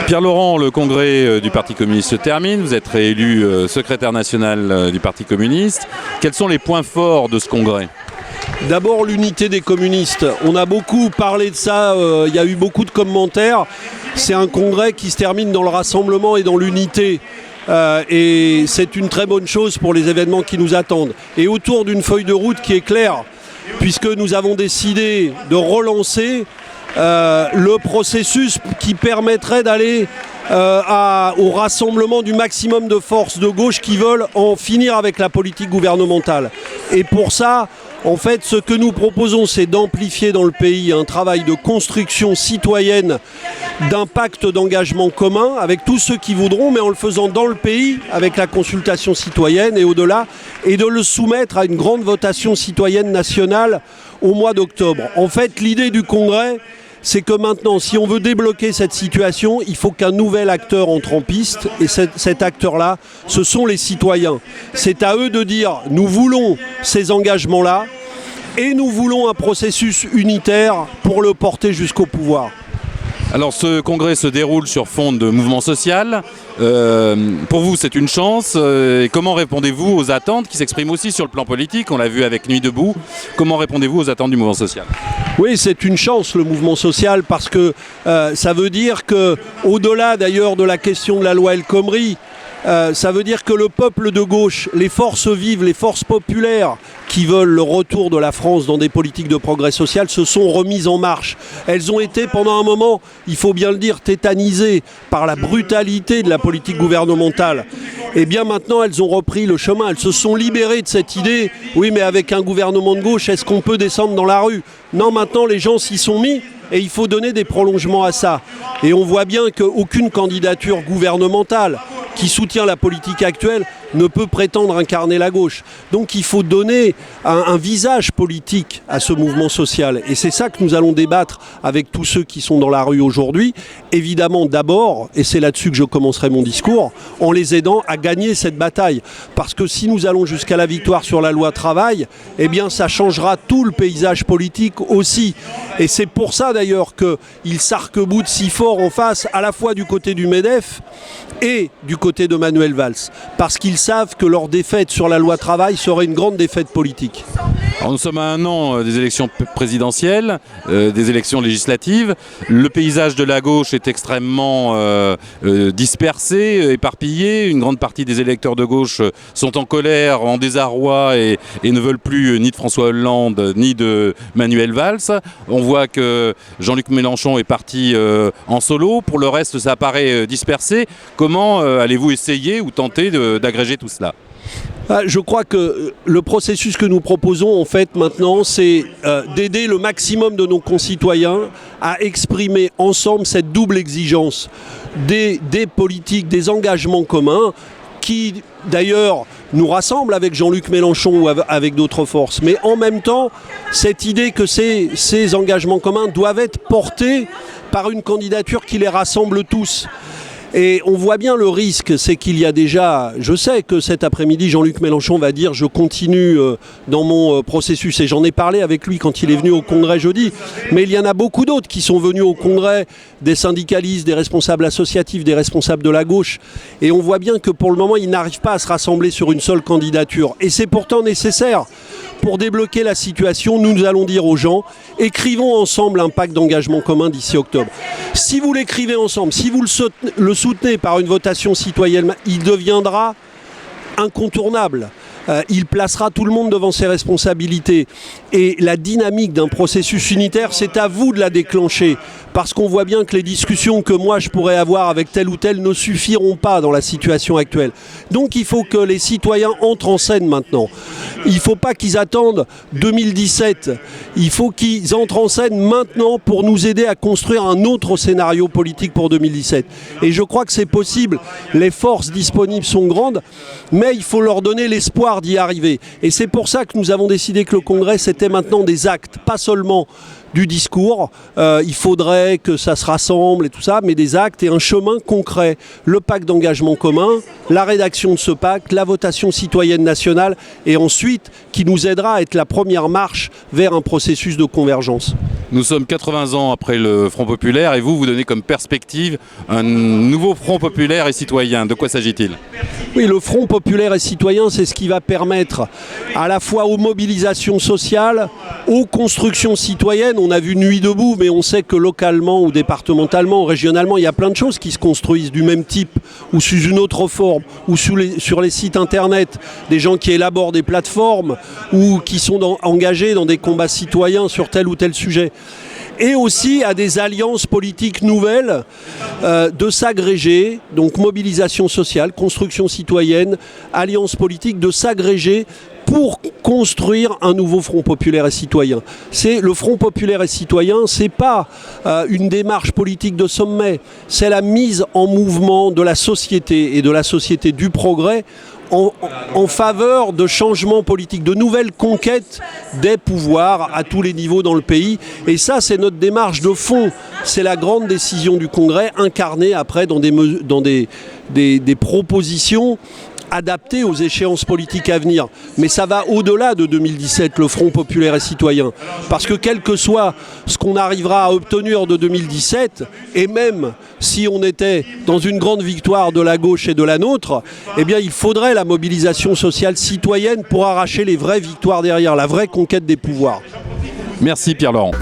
Pierre Laurent, le congrès du Parti communiste se termine. Vous êtes réélu secrétaire national du Parti communiste. Quels sont les points forts de ce congrès ? D'abord, l'unité des communistes. On a beaucoup parlé de ça, il y a eu beaucoup de commentaires. C'est un congrès qui se termine dans le rassemblement et dans l'unité. Et c'est une très bonne chose pour les événements qui nous attendent. Et autour d'une feuille de route qui est claire, puisque nous avons décidé de relancer le processus qui permettrait d'aller au rassemblement du maximum de forces de gauche qui veulent en finir avec la politique gouvernementale. Et pour ça, en fait, ce que nous proposons, c'est d'amplifier dans le pays un travail de construction citoyenne d'un pacte d'engagement commun avec tous ceux qui voudront, mais en le faisant dans le pays, avec la consultation citoyenne et au-delà, et de le soumettre à une grande votation citoyenne nationale au mois d'octobre. En fait, l'idée du Congrès, c'est que maintenant, si on veut débloquer cette situation, il faut qu'un nouvel acteur entre en piste. Et cet acteur-là, ce sont les citoyens. C'est à eux de dire, nous voulons ces engagements-là et nous voulons un processus unitaire pour le porter jusqu'au pouvoir. Alors ce congrès se déroule sur fond de mouvement social. Pour vous, c'est une chance. Et comment répondez-vous aux attentes qui s'expriment aussi sur le plan politique ? On l'a vu avec Nuit debout. Comment répondez-vous aux attentes du mouvement social ? Oui, c'est une chance le mouvement social parce que ça veut dire que, au-delà d'ailleurs de la question de la loi El Khomri, ça veut dire que le peuple de gauche, les forces vives, les forces populaires qui veulent le retour de la France dans des politiques de progrès social se sont remises en marche. Elles ont été pendant un moment, il faut bien le dire, tétanisées par la brutalité de la politique gouvernementale. Et bien maintenant, elles ont repris le chemin. Elles se sont libérées de cette idée, oui mais avec un gouvernement de gauche, est-ce qu'on peut descendre dans la rue ? Non, maintenant les gens s'y sont mis. Et il faut donner des prolongements à ça. Et on voit bien qu'aucune candidature gouvernementale qui soutient la politique actuelle ne peut prétendre incarner la gauche. Donc il faut donner un visage politique à ce mouvement social. Et c'est ça que nous allons débattre avec tous ceux qui sont dans la rue aujourd'hui. Évidemment d'abord, et c'est là-dessus que je commencerai mon discours, en les aidant à gagner cette bataille. Parce que si nous allons jusqu'à la victoire sur la loi travail, eh bien ça changera tout le paysage politique aussi. Et c'est pour ça d'ailleurs qu'ils s'arc-boutent si fort en face, à la fois du côté du MEDEF et du côté de Manuel Valls. Parce qu'ils savent que leur défaite sur la loi travail serait une grande défaite politique. Alors nous sommes à un an des élections présidentielles, des élections législatives. Le paysage de la gauche est extrêmement dispersé, éparpillé. Une grande partie des électeurs de gauche sont en colère, en désarroi et ne veulent plus ni de François Hollande ni de Manuel Valls. On voit que Jean-Luc Mélenchon est parti en solo. Pour le reste, ça paraît dispersé. Comment allez-vous essayer ou tenter d'agréger tout cela ? Je crois que le processus que nous proposons en fait maintenant, c'est d'aider le maximum de nos concitoyens à exprimer ensemble cette double exigence des politiques, des engagements communs qui d'ailleurs nous rassemblent avec Jean-Luc Mélenchon ou avec d'autres forces. Mais en même temps, cette idée que ces engagements communs doivent être portés par une candidature qui les rassemble tous. Et on voit bien le risque, c'est qu'il y a déjà, je sais que cet après-midi Jean-Luc Mélenchon va dire je continue dans mon processus et j'en ai parlé avec lui quand il est venu au congrès jeudi, mais il y en a beaucoup d'autres qui sont venus au congrès, des syndicalistes, des responsables associatifs, des responsables de la gauche, et on voit bien que pour le moment ils n'arrivent pas à se rassembler sur une seule candidature et c'est pourtant nécessaire. Pour débloquer la situation, nous allons dire aux gens, écrivons ensemble un pacte d'engagement commun d'ici octobre. Si vous l'écrivez ensemble, si vous le soutenez par une votation citoyenne, il deviendra incontournable. Il placera tout le monde devant ses responsabilités. Et la dynamique d'un processus unitaire, c'est à vous de la déclencher. Parce qu'on voit bien que les discussions que moi je pourrais avoir avec tel ou tel ne suffiront pas dans la situation actuelle. Donc il faut que les citoyens entrent en scène maintenant. Il ne faut pas qu'ils attendent 2017. Il faut qu'ils entrent en scène maintenant pour nous aider à construire un autre scénario politique pour 2017. Et je crois que c'est possible. Les forces disponibles sont grandes, mais il faut leur donner l'espoir d'y arriver. Et c'est pour ça que nous avons décidé que le Congrès, c'était maintenant des actes, pas seulement du discours, il faudrait que ça se rassemble et tout ça, mais des actes et un chemin concret. Le pacte d'engagement commun, la rédaction de ce pacte, la votation citoyenne nationale et ensuite qui nous aidera à être la première marche vers un processus de convergence. Nous sommes 80 ans après le Front populaire et vous donnez comme perspective un nouveau Front populaire et citoyen. De quoi s'agit-il? Oui, le Front populaire et citoyen, c'est ce qui va permettre à la fois aux mobilisations sociales, aux constructions citoyennes. On a vu Nuit debout, mais on sait que localement ou départementalement ou régionalement, il y a plein de choses qui se construisent du même type ou sous une autre forme ou sur les sites internet, des gens qui élaborent des plateformes ou qui sont engagés dans des combats citoyens sur tel ou tel sujet. Et aussi à des alliances politiques nouvelles, de s'agréger, donc mobilisation sociale, construction citoyenne, alliances politiques, de s'agréger pour construire un nouveau Front populaire et citoyen. C'est le Front populaire et citoyen, c'est pas une démarche politique de sommet, c'est la mise en mouvement de la société et de la société du progrès en faveur de changements politiques, de nouvelles conquêtes des pouvoirs à tous les niveaux dans le pays. Et ça, c'est notre démarche de fond. C'est la grande décision du Congrès, incarnée après dans des propositions adaptées aux échéances politiques à venir. Mais ça va au-delà de 2017, le Front populaire et citoyen. Parce que quel que soit ce qu'on arrivera à obtenir de 2017, et même si on était dans une grande victoire de la gauche et de la nôtre, eh bien il faudrait la mobilisation sociale citoyenne pour arracher les vraies victoires derrière, la vraie conquête des pouvoirs. Merci Pierre-Laurent.